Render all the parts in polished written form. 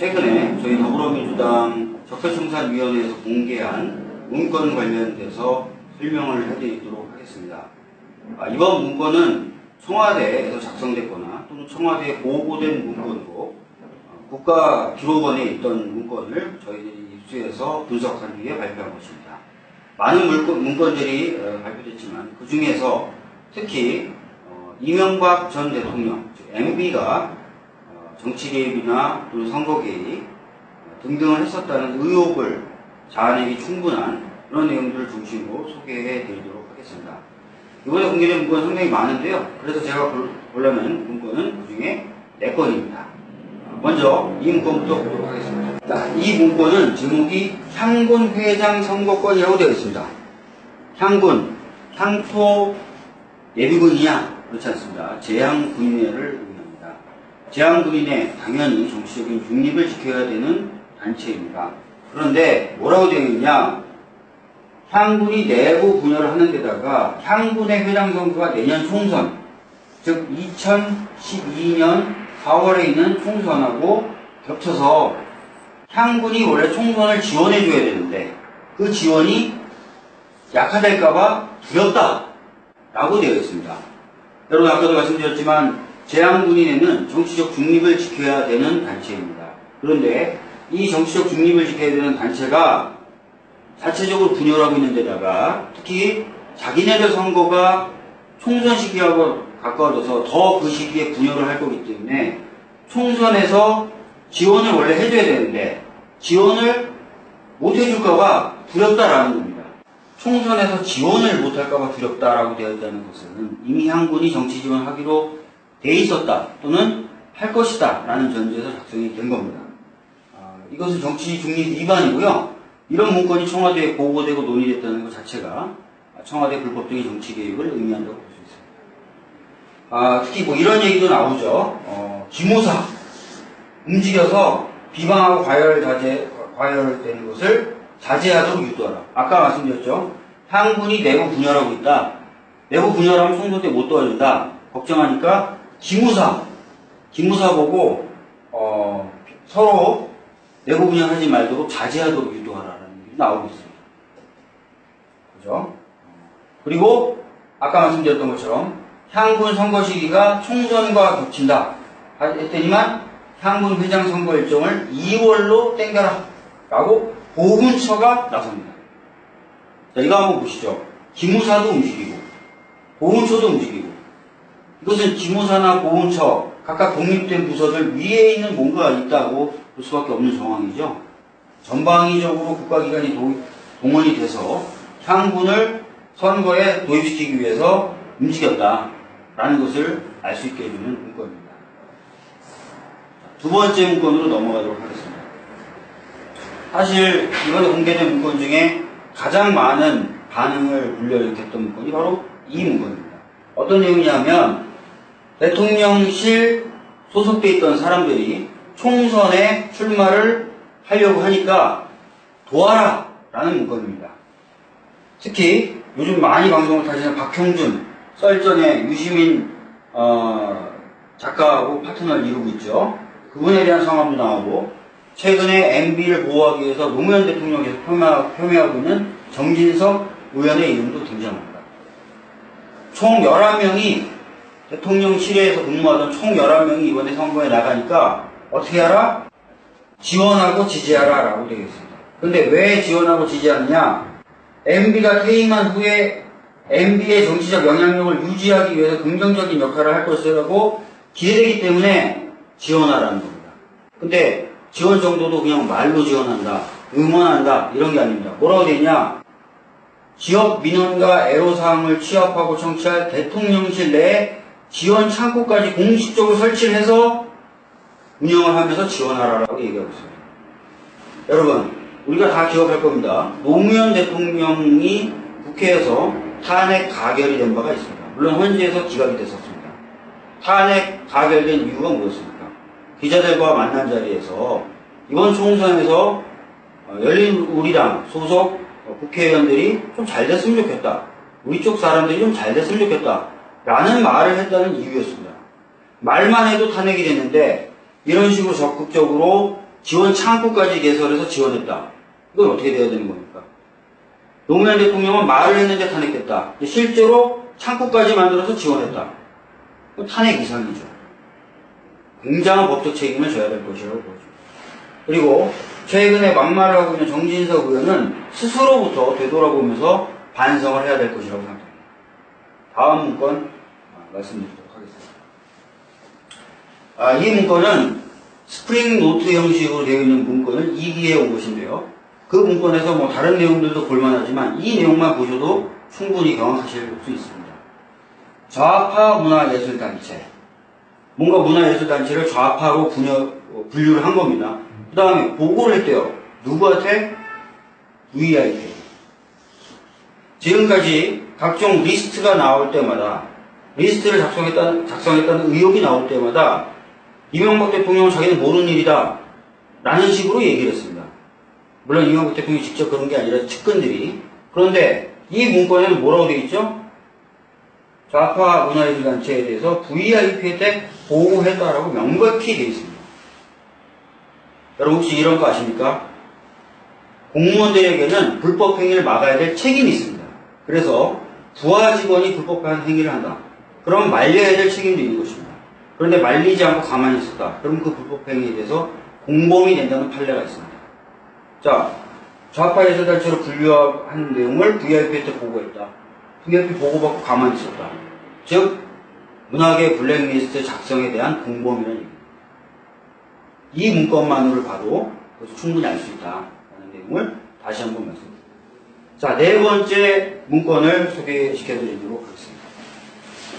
최근에 저희 더불어민주당 적폐청산위원회에서 공개한 문건 관련돼서 설명을 해드리도록 하겠습니다. 이번 문건은 청와대에서 작성됐거나 또는 청와대에 보고된 문건으로 국가기록원에 있던 문건을 저희들이 입수해서 분석한 뒤에 발표한 것입니다. 많은 문건들이 발표됐지만 그 중에서 특히 이명박 전 대통령, 즉 MB가 정치 개입이나 또는 선거 개입 등등을 했었다는 의혹을 자아내기 충분한 그런 내용들을 중심으로 소개해 드리도록 하겠습니다. 이번에 공개된 문건은 상당히 많은데요. 그래서 제가 골라낸 문건은 그 중에 4건입니다. 먼저 이 문건부터 보도록 하겠습니다. 자, 이 문건은 제목이 향군 회장 선거권이라고 되어 있습니다. 향군, 향토 예비군이냐? 그렇지 않습니다. 제향군인회를 의미합니다. 제향군인회, 당연히 정치적인 중립을 지켜야 되는 단체입니다. 그런데 뭐라고 되어 있냐? 향군이 내부 분열을 하는 데다가 향군의 회장 선거가 내년 총선, 즉 2012년 4월에 있는 총선하고 겹쳐서 향군이 원래 총선을 지원해줘야 되는데 그 지원이 약화될까봐 두렵다 라고 되어 있습니다. 여러분 아까도 말씀드렸지만 제향군인회는 정치적 중립을 지켜야 되는 단체입니다. 그런데 이 정치적 중립을 지켜야 되는 단체가 자체적으로 분열하고 있는 데다가 특히 자기네들 선거가 총선 시기하고 가까워져서 더 그 시기에 분열을 할 거기 때문에 총선에서 지원을 원래 해줘야 되는데 지원을 못 해줄까봐 두렵다라는 겁니다. 총선에서 지원을 못할까봐 두렵다라고 되어 있다는 것은 이미 향군이 정치 지원하기로 돼 있었다 또는 할 것이다 라는 전제에서 작성이 된 겁니다. 이것은 정치 중립 위반이고요. 이런 문건이 청와대에 보고되고 논의됐다는 것 자체가 청와대 불법적인 정치 개입을 의미한다고 볼 수 있습니다. 특히 뭐 이런 얘기도 나오죠. 기모사 움직여서 비방하고 과열되는 것을 자제하도록 유도하라. 아까 말씀드렸죠. 향군이 내부 분열하고 있다. 내부 분열하면 총선 때 못 도와준다. 걱정하니까 기무사 보고 서로 내부 분열하지 말도록 자제하도록 유도하라는 얘기 나오고 있습니다. 그죠? 그리고 아까 말씀드렸던 것처럼 향군 선거 시기가 총선과 겹친다 했더니만 향군 회장 선거 일정을 2월로 땡겨라 라고 보훈처가 나섭니다. 자, 이거 한번 보시죠. 기무사도 움직이고 보훈처도 움직이고 이것은 기무사나 보훈처 각각 독립된 부서들 위에 있는 뭔가가 있다고 볼 수밖에 없는 상황이죠. 전방위적으로 국가기관이 동원이 돼서 향군을 선거에 도입시키기 위해서 움직였다라는 것을 알 수 있게 해주는 문건입니다. 두 번째 문건으로 넘어가도록 하겠습니다. 사실 이번에 공개된 문건 중에 가장 많은 반응을 불러일으켰던 문건이 바로 이 문건입니다. 어떤 내용이냐면 대통령실 소속돼 있던 사람들이 총선에 출마를 하려고 하니까 도와라 라는 문건입니다. 특히 요즘 많이 방송을 타시는 박형준, 썰전의 유시민 작가하고 파트너를 이루고 있죠. 그분에 대한 성함도 나오고 최근에 MB를 보호하기 위해서 노무현 대통령께서 표명하고 있는 정진석 의원의 이름도 등장합니다. 총 11명이 대통령실에서 근무하던 총 11명이 이번에 선거에 나가니까 어떻게 하라? 지원하고 지지하라 라고 되어 있습니다. 그런데 왜 지원하고 지지하느냐? MB가 퇴임한 후에 MB의 정치적 영향력을 유지하기 위해서 긍정적인 역할을 할 것이라고 기대되기 때문에 지원하라는 겁니다. 근데 지원 정도도 그냥 말로 지원한다, 응원한다 이런 게 아닙니다. 뭐라고 되어 있냐? 지역 민원과 애로사항을 취합하고 청취할 대통령실 내에 지원 창구까지 공식적으로 설치를 해서 운영을 하면서 지원하라고 얘기하고 있습니다. 여러분, 우리가 다 기억할 겁니다. 노무현 대통령이 국회에서 탄핵 가결이 된 바가 있습니다. 물론 헌재에서 기각이 됐었습니다. 탄핵 가결된 이유가 무엇입니까? 기자들과 만난 자리에서 이번 총선에서 열린우리당 소속 국회의원들이 좀 잘 됐으면 좋겠다. 우리 쪽 사람들이 좀 잘 됐으면 좋겠다. 라는 말을 했다는 이유였습니다. 말만 해도 탄핵이 됐는데 이런 식으로 적극적으로 지원 창구까지 개설해서 지원했다. 이건 어떻게 돼야 되는 겁니까? 노무현 대통령은 말을 했는데 탄핵했다. 실제로 창구까지 만들어서 지원했다. 탄핵 이상이죠. 굉장한 법적 책임을 져야 될 것이라고 보죠. 그리고 최근에 막말을 하고 있는 정진석 의원은 스스로부터 되돌아보면서 반성을 해야 될 것이라고 생각합니다. 다음 문건 말씀드리도록 하겠습니다. 이 문건은 스프링 노트 형식으로 되어 있는 문건을 2기에 온 것인데요. 그 문건에서 뭐 다른 내용들도 볼만하지만 이 내용만 보셔도 충분히 경험하실 수 있습니다. 좌파 문화예술단체. 뭔가 문화예술단체를 좌파로 분류를 한 겁니다. 그 다음에 보고를 했대요. 누구한테? VIP. 지금까지 각종 리스트가 나올 때마다, 리스트를 작성했다는 의혹이 나올 때마다 이명박 대통령은 자기는 모르는 일이다 라는 식으로 얘기를 했습니다. 물론 이명박 대통령이 직접 그런 게 아니라 측근들이. 그런데 이 문건에는 뭐라고 되어 있죠? 좌파 문화예술단체에 대해서 VIP 혜택 보호했다라고 명백히 되어 있습니다. 여러분 혹시 이런 거 아십니까? 공무원들에게는 불법 행위를 막아야 될 책임이 있습니다. 그래서 부하 직원이 불법한 행위를 한다. 그럼 말려야 될 책임도 있는 것입니다. 그런데 말리지 않고 가만히 있었다. 그럼 그 불법 행위에 대해서 공범이 된다는 판례가 있습니다. 자, 좌파 예술단체로 분류한 내용을 VIP 혜택 보고했다. VIP 보고받고 가만히 있었다. 즉 문학의 블랙리스트 작성에 대한 공범이라는 얘기입니다. 이 문건만으로 봐도 그것을 충분히 알 수 있다라는 내용을 다시 한번 말씀드립니다. 자, 네 번째 문건을 소개시켜드리도록 하겠습니다.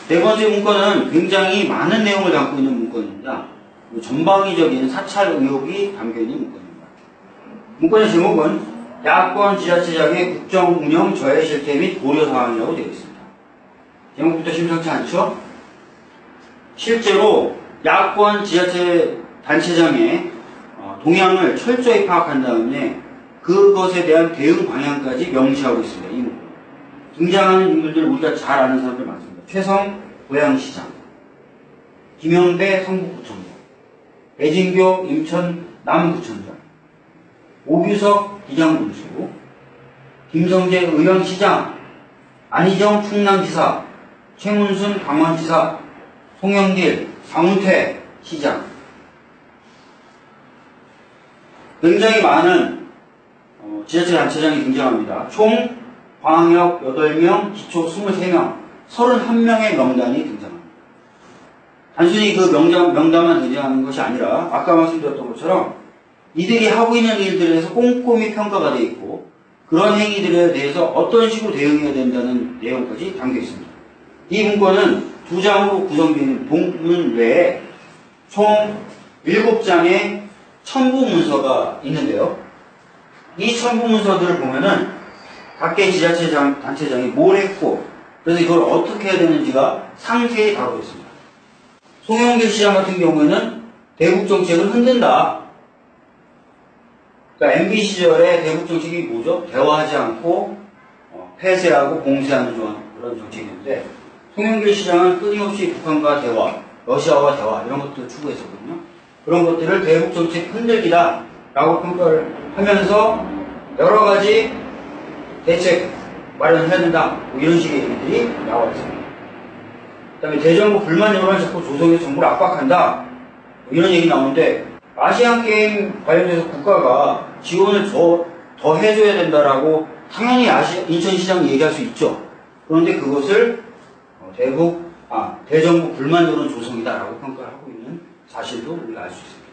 네 번째 문건은 굉장히 많은 내용을 담고 있는 문건입니다. 전방위적인 사찰 의혹이 담겨있는 문건입니다. 문건의 제목은 야권 지자체장의 국정운영 저해 실태 및 고려사항이라고 되어 있습니다. 제목부터 심상치 않죠? 실제로 야권 지자체 단체장의 동향을 철저히 파악한 다음에 그것에 대한 대응 방향까지 명시하고 있습니다. 이 문건. 등장하는 인물들 우리가 잘 아는 사람들 많습니다. 최성 고양시장, 김영배 성북구청장, 배진교 인천 남구청장, 오규석 기장군수, 김성재 의왕시장, 안희정 충남지사, 최문순 강원지사, 송영길, 강훈태 시장. 굉장히 많은 지자체 단체장이 등장합니다. 총 광역 8명, 기초 23명, 31명의 명단이 등장합니다. 단순히 그 명단만 등장하는 것이 아니라 아까 말씀드렸던 것처럼 이들이 하고 있는 일들에 대해서 꼼꼼히 평가가 되어 있고 그런 행위들에 대해서 어떤 식으로 대응해야 된다는 내용까지 담겨 있습니다. 이 문건은 2장으로 구성되는 본문 외에 총 7장의 첨부 문서가 있는데요. 이 첨부 문서들을 보면은 각계 지자체 단체장이 뭘 했고 그래서 이걸 어떻게 해야 되는지가 상세히 다루고 있습니다. 송영길 시장 같은 경우에는 대북 정책을 흔든다. 그러니까 MB 시절에 대북 정책이 뭐죠? 대화하지 않고 폐쇄하고 봉쇄하는 그런 정책이었는데 송영길 시장은 끊임없이 북한과 대화, 러시아와 대화 이런 것들을 추구했었거든요. 그런 것들을 대북 정책 흔들기다 라고 평가를 하면서 여러 가지 대책 마련해야 된다. 뭐 이런 식의 얘기들이 나와 있습니다. 그 다음에 대정부 불만 여론을 자꾸 조성해서 정부를 압박한다. 뭐 이런 얘기 나오는데 아시안게임 관련해서 국가가 지원을 더 해줘야 된다라고 당연히 인천시장이 얘기할 수 있죠. 그런데 그것을 대정부 불만 여론 조성이다라고 평가를 하고 있는 사실도 우리가 알 수 있습니다.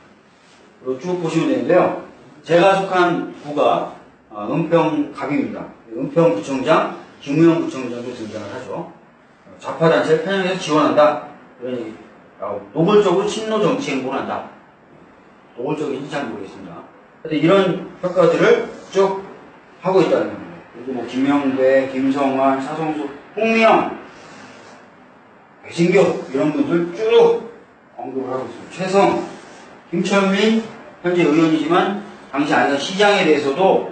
그리고 쭉 보시면 되는데요. 제가 속한 구가 은평갑입니다. 은평구청장, 김우영 구청장도 등장을 하죠. 좌파단체를 편향해서 지원한다. 이런 얘기. 노골적으로 친노 정치 행보를 한다. 노골적인지 잘 모르겠습니다. 근데 이런 평가들을 쭉 하고 있다는 겁니다. 그리고 뭐 김영배, 김성환, 사성수, 홍미영, 배진교 이런 분들 쭉 언급을 하고 있습니다. 최성, 김철민 현재 의원이지만 당시 안산 시장에 대해서도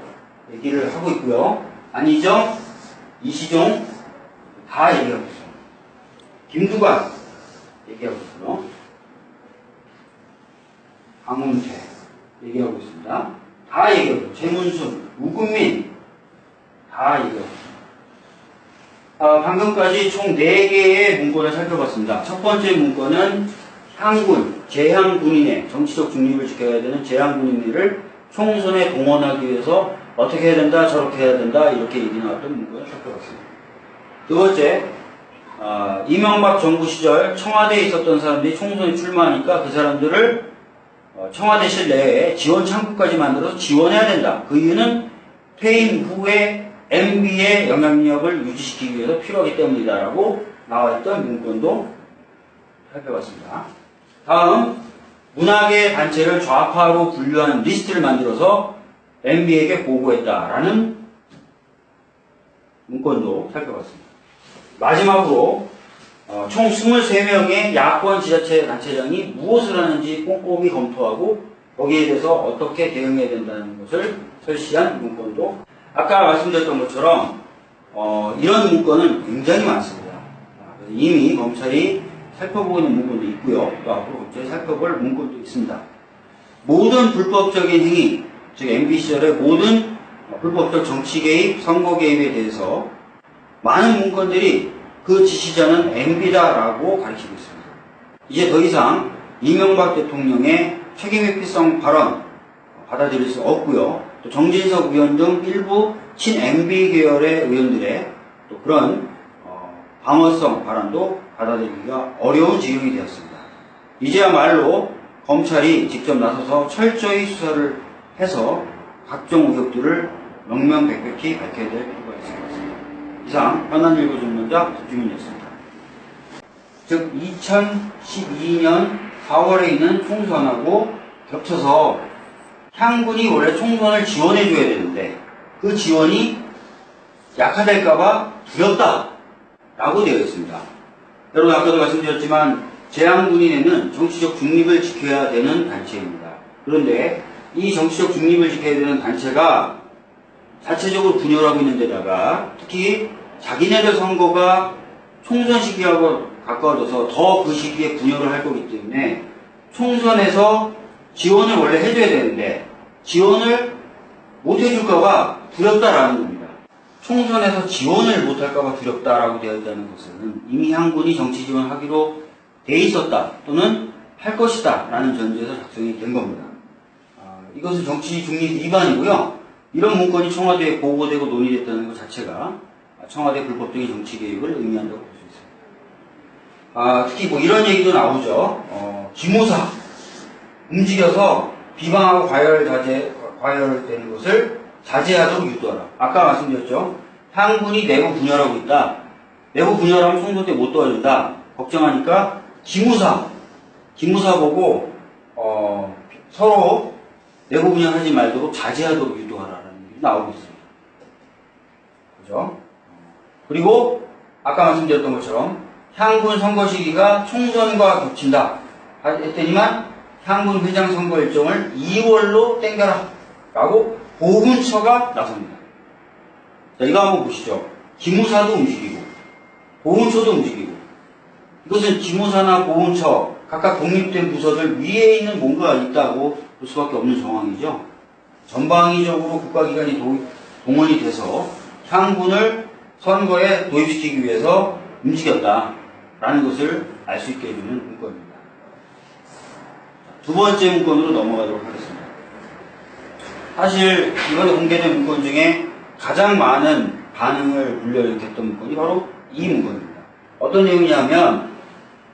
얘기를 하고 있고요. 안희정, 이시종 다 얘기하고 있습니다. 김두관 얘기하고 있고요. 강훈태, 얘기하고 있습니다. 다 얘기하고 재문순, 우금민 다 얘기하고 있습니다. 방금까지 총 4개의 문건을 살펴봤습니다. 첫 번째 문건은 향군, 재향군인의 정치적 중립을 지켜야 되는 재향군인회를 총선에 동원하기 위해서 어떻게 해야 된다, 저렇게 해야 된다, 이렇게 얘기 나왔던 문건을 살펴봤습니다. 두 번째, 이명박 정부 시절 청와대에 있었던 사람들이 총선에 출마하니까 그 사람들을 청와대실 내에 지원 창구까지 만들어서 지원해야 된다. 그 이유는 퇴임 후에 MB의 영향력을 유지시키기 위해서 필요하기 때문이다라고 나와있던 문건도 살펴봤습니다. 다음, 문학의 단체를 좌파로 분류하는 리스트를 만들어서 MB에게 보고했다라는 문건도 살펴봤습니다. 마지막으로 총 23명의 야권 지자체 단체장이 무엇을 하는지 꼼꼼히 검토하고 거기에 대해서 어떻게 대응해야 된다는 것을 설시한 문건도 아까 말씀드렸던 것처럼 이런 문건은 굉장히 많습니다. 이미 검찰이 살펴보고 있는 문건도 있고요. 또 앞으로 검찰이 살펴볼 문건도 있습니다. 모든 불법적인 행위, 즉 MB 시절의 모든 불법적 정치 개입, 선거 개입에 대해서 많은 문건들이 그 지시자는 MB다라고 가르치고 있습니다. 이제 더 이상 이명박 대통령의 책임회피성 발언 받아들일 수 없고요. 또 정진석 의원 등 일부 친-MB 계열의 의원들의 또 그런 방어성 발언도 받아들이기가 어려운 지경이 되었습니다. 이제야말로 검찰이 직접 나서서 철저히 수사를 해서 각종 의혹들을 명명백백히 밝혀야 될 필요가 있을 것 같습니다. 이상 현안일보 전문자 박주민이었습니다. 즉 2012년 4월에 있는 총선하고 겹쳐서 향군이 원래 총선을 지원해줘야 되는데 그 지원이 약화될까봐 두렵다라고 되어 있습니다. 여러분 아까도 말씀드렸지만 재향군인회는 정치적 중립을 지켜야 되는 단체입니다. 그런데 이 정치적 중립을 지켜야 되는 단체가 자체적으로 분열하고 있는 데다가 특히 자기네들 선거가 총선 시기하고 가까워져서 더 그 시기에 분열을 할 거기 때문에 총선에서 지원을 원래 해줘야 되는데 지원을 못 해줄까봐 두렵다라는 겁니다. 총선에서 지원을 못할까봐 두렵다라고 되어 있다는 것은 이미 향군이 정치 지원하기로 돼 있었다 또는 할 것이다 라는 전제에서 작성이 된 겁니다. 이것은 정치 중립 위반이고요. 이런 문건이 청와대에 보고되고 논의됐다는 것 자체가 청와대 불법적인 정치 개입을 의미한다고 볼 수 있습니다. 특히 뭐 이런 얘기도 나오죠. 기무사 움직여서 비방하고 과열되는 것을 자제하도록 유도하라. 아까 말씀드렸죠. 향군이 내부 분열하고 있다. 내부 분열하면 총선 때 못 도와준다. 걱정하니까 기무사 보고 서로 내부 분열하지 말도록 자제하도록 유도하라라는 얘기 나오고 있습니다. 그죠? 그리고 아까 말씀드렸던 것처럼 향군 선거 시기가 총선과 겹친다 했더니만 향군 회장 선거 일정을 2월로 땡겨라 라고 보훈처가 나섭니다. 자, 이거 한번 보시죠. 기무사도 움직이고 보훈처도 움직이고 이것은 기무사나 보훈처 각각 독립된 부서들 위에 있는 뭔가가 있다고 볼 수밖에 없는 상황이죠. 전방위적으로 국가기관이 동원이 돼서 향군을 선거에 도입시키기 위해서 움직였다라는 것을 알 수 있게 해주는 문건입니다. 두 번째 문건으로 넘어가도록 하겠습니다. 사실 이번에 공개된 문건 중에 가장 많은 반응을 불러일으켰던 문건이 바로 이 문건입니다. 어떤 내용이냐면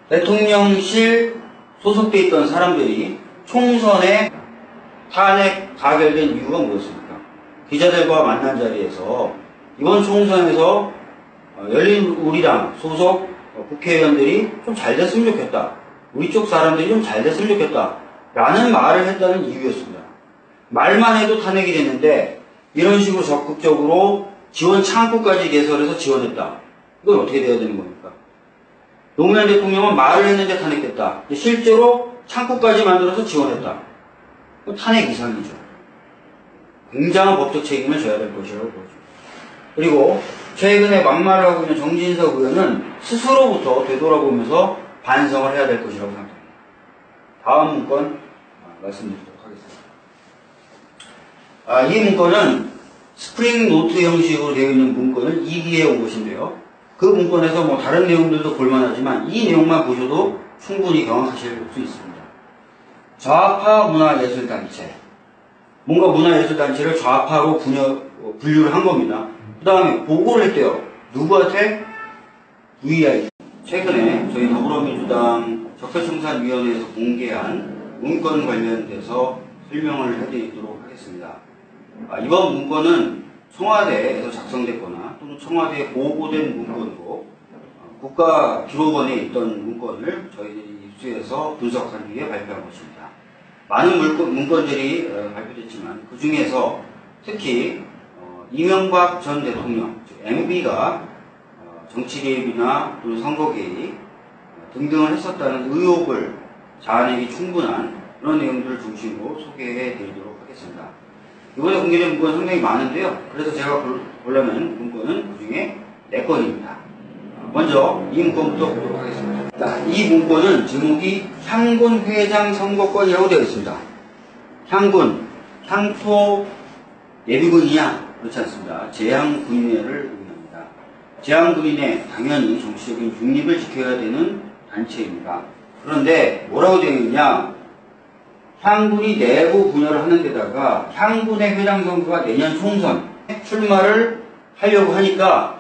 대통령실 소속돼 있던 사람들이 총선에 탄핵 가결된 이유가 무엇입니까? 기자들과 만난 자리에서 이번 총선에서 열린우리당 소속 국회의원들이 좀 잘 됐으면 좋겠다. 우리 쪽 사람들이 좀 잘 됐으면 좋겠다. 라는 말을 했다는 이유였습니다. 말만 해도 탄핵이 됐는데 이런 식으로 적극적으로 지원 창구까지 개설해서 지원했다. 이건 어떻게 돼야 되는 겁니까? 노무현 대통령은 말을 했는데 탄핵됐다. 실제로 창구까지 만들어서 지원했다. 탄핵 이상이죠. 굉장한 법적 책임을 져야 될 것이라고 보죠. 그리고 최근에 막말을 하고 있는 정진석 의원은 스스로부터 되돌아보면서 반성을 해야 될 것이라고 생각합니다. 다음 문건 말씀드리도록 하겠습니다. 이 문건은 스프링 노트 형식으로 되어 있는 문건을 2기에 온 것인데요. 그 문건에서 뭐 다른 내용들도 볼만하지만 이 내용만 보셔도 충분히 경험하실 수 있습니다. 좌파 문화예술단체. 뭔가 문화예술단체를 좌파로 분류를 한 겁니다. 그 다음에 보고를 했대요. 누구한테? VI. 최근에 저희 더불어민주당 적폐청산위원회에서 공개한 문건 관련돼서 설명을 해드리도록 하겠습니다. 이번 문건은 청와대에서 작성됐거나 또는 청와대에 보고된 문건으로 국가기록원에 있던 문건을 저희들이 입수해서 분석한 뒤에 발표한 것입니다. 많은 문건들이 발표됐지만 그 중에서 특히 이명박 전 대통령, 즉 MB가 정치 개입이나 또는 선거 개입 등등을 했었다는 의혹을 자아내기 충분한 그런 내용들을 중심으로 소개해 드리도록 하겠습니다. 이번에 공개된 문건은 상당히 많은데요. 그래서 제가 보려는 문건은 그 중에 4건입니다. 먼저 이 문건부터 보도록 하겠습니다. 자, 이 문건은 제목이 향군 회장 선거권이라고 되어 있습니다. 향군, 향토 예비군이냐? 그렇지 않습니다. 제향군인회를 의미합니다. 제향군인회, 당연히 정치적인 중립을 지켜야 되는 단체입니다. 그런데 뭐라고 되어 있느냐? 향군이 내부 분열을 하는 데다가 향군의 회장 선거가 내년 총선 출마를 하려고 하니까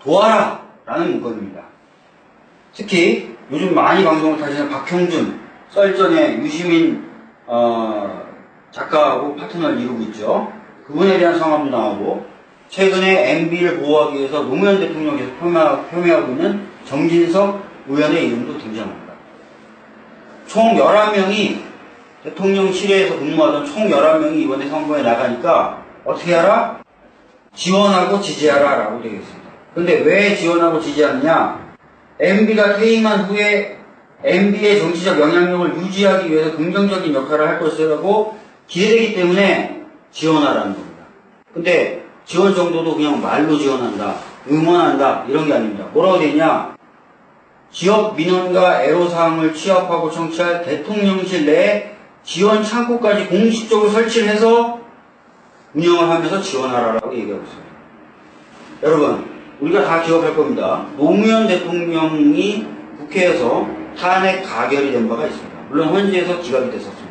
도와라! 라는 문건입니다. 특히 요즘 많이 방송을 타시는 박형준, 썰전의 유시민 작가하고 파트너를 이루고 있죠. 그분에 대한 성함도 나오고 최근에 MB를 보호하기 위해서 노무현 대통령께서 표명하고 있는 정진석 의원의 이름도 등장합니다. 총 11명이 대통령실에서 근무하던 총 11명이 이번에 선거에 나가니까 어떻게 하라? 지원하고 지지하라 라고 되어 있습니다. 근데 왜 지원하고 지지하느냐? MB가 퇴임한 후에 MB의 정치적 영향력을 유지하기 위해서 긍정적인 역할을 할 것이라고 기대되기 때문에 지원하라는 겁니다. 근데 지원 정도도 그냥 말로 지원한다, 응원한다 이런 게 아닙니다. 뭐라고 되어 있냐? 지역 민원과 애로사항을 취합하고 청취할 대통령실 내에 지원 창구까지 공식적으로 설치를 해서 운영을 하면서 지원하라라고 얘기하고 있습니다. 여러분, 우리가 다 기억할 겁니다. 노무현 대통령이 국회에서 탄핵 가결이 된 바가 있습니다. 물론 헌재에서 기각이 됐었습니다.